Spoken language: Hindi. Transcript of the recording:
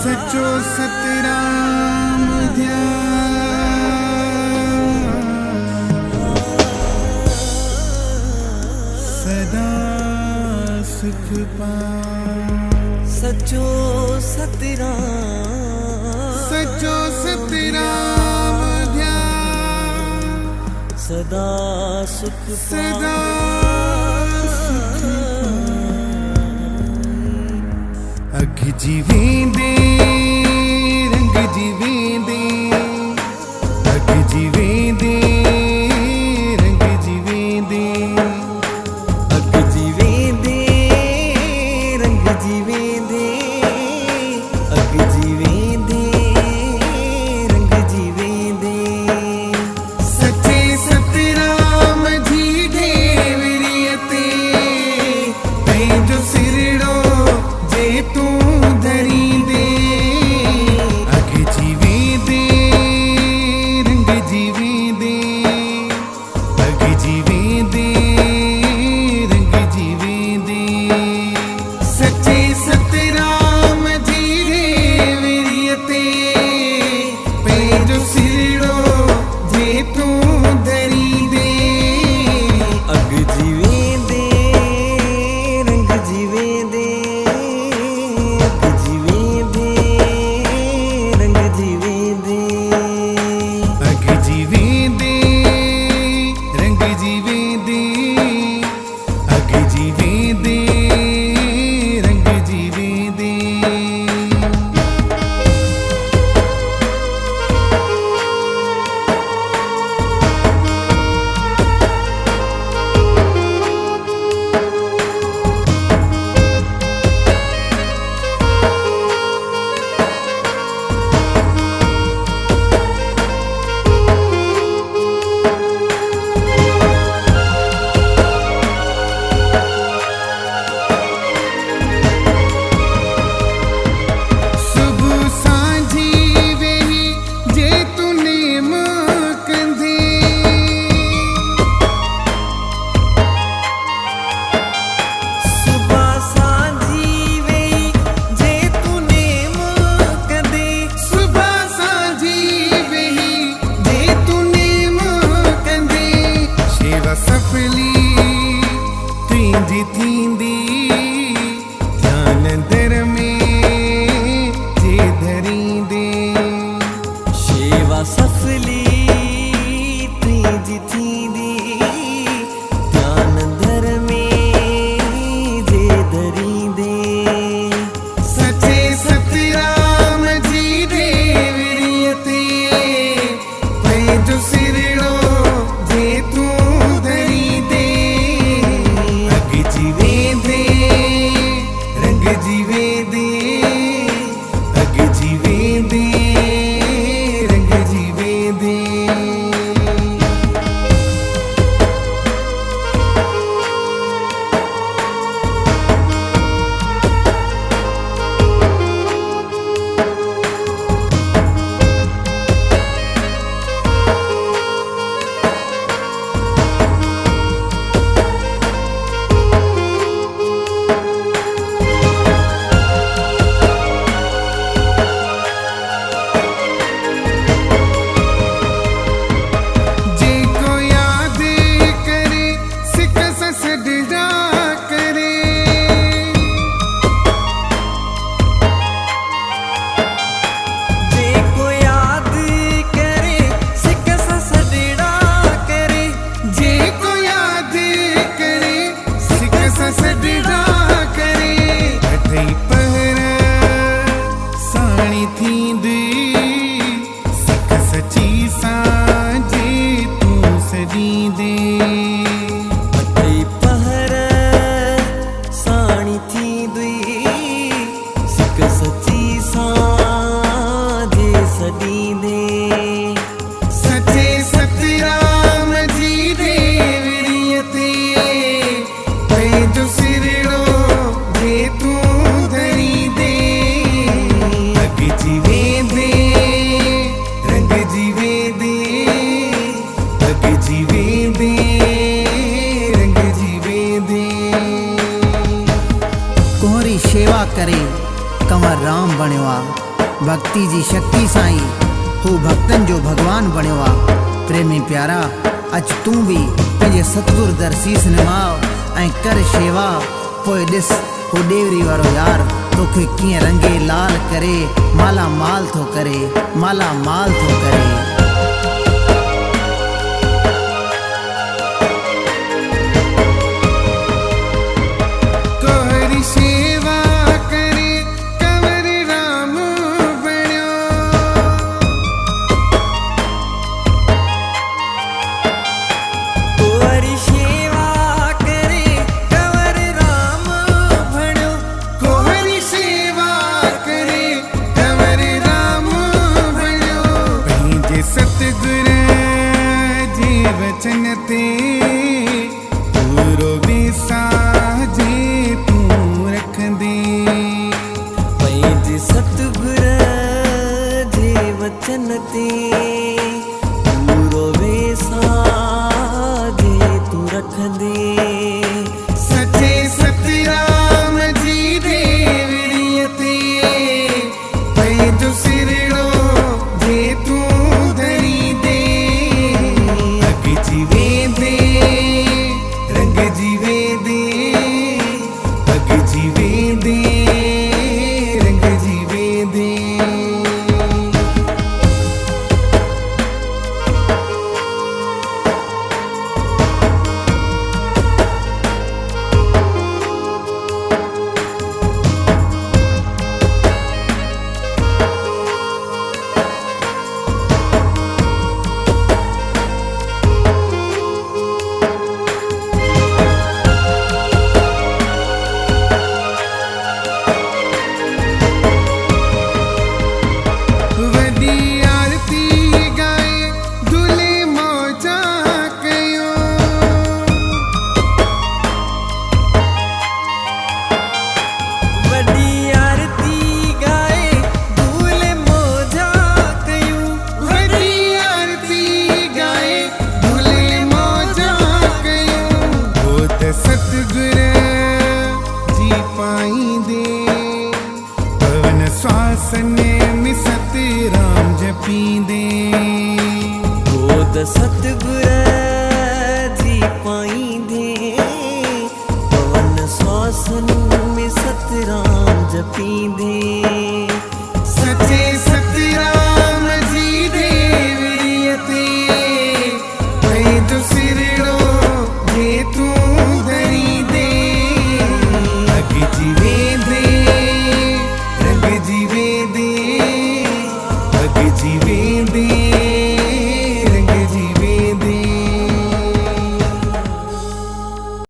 सचो सतराम सदा सुख पाए। सचो सतराम ध्यान सदा सुख सदा सुख अख जीवेंदे रंग जीवेंदे अख जीवेंदे रंग जीवेंदे अग जीवेंदे रंग जीवेंदे अग जीवेंदे रंग जीवेंदे। सच्चे सतराम जी देवरियते पैंजो सिरड़ो जे तू धरी दे। अग जीवेंदे रंग जीवेंदे अग जीवेंदे रंग जीवेंदे। सच्चे सतराम जी देवरियते पैंजो सिरड़ो जे तू धरी दे। अग जीवेंदे रंग जीवेंदे अग जीवेंदे रंग जीवेंदे। अग जीवेंदे रंग जीवेंदे अग जीवेंदे रंग जीवेंदे। सुबह सांझी वेही जे तू नेम कंदे। सुबह सांझी वेही जे तू नेम कंदे। सुबह सांझी वेही जे तू नेम कंदे। शेवा सफली तुंहिंजी थींदी ध्यान दर में जे धरींदे। शेवा सफली तुंहिंजी थींदी ध्यान दर में जे धरींदे। सच्चे सतराम जी देवरियते पैंजो सिरड़ो जे तू धरी दे। अग जीवेंदे रंग जीवेंदे अग जीवेंदे रंग जीवेंदे। जेको याद करे सिक ससडा करे। जेको याद करे सिक ससडड़ा करे। जेको याद करे सिक ससडा करे। अठई पहर साणी थींदी सिक सची सांझे तू सजींदे। अठई पहर साणी थींदी सिक सची सांझे सॾींदे। सच्चे सतराम जी देवरियते पैंजो सिरड़ो जे तू धरी दे। अग जीवेंदे रंग जीवेंदे अग जीवेंदे रंग जीवेंदे। कोहरी शेवा करे कंवर राम बणियो आ। भक्ति जी शक्ति साईं हू भक्तन जो भगवान बणियो आ। प्रेमी प्यारा अच तू भी पंहिंजे सतगुरु दर शीस निमाव ऐं कर शेवा। पोइ ॾिस हू ॾेवरी वारो यार तोखे कीअं रंगे लाल करे माला माल थो करे, माला माल थो करे। वचन ते पूरो विसाजे तू रखंदे। पंहिंजे सतगुर जे वचन ते पूरो विसाजे तू रखंदे। सचे सतराम जी देवड़ीअ ते पंहिंजो सिरड़ो जे तू धरी दे। रंग जीवे दे, अग जीवे दे, रंग जीवे दे। सतगुर जी पाईंदे पवन श्वासन में सतराम जपींदे। गोद सतगुर जी पाईंदे पवन श्वासन में सतराम जपींदे। सचे सतराम जी देवड़ीअ ते पंहिंजो सिरड़ो जे तू धरी दे। अग जीवे दे, रंग जीवे दे, अग जीवे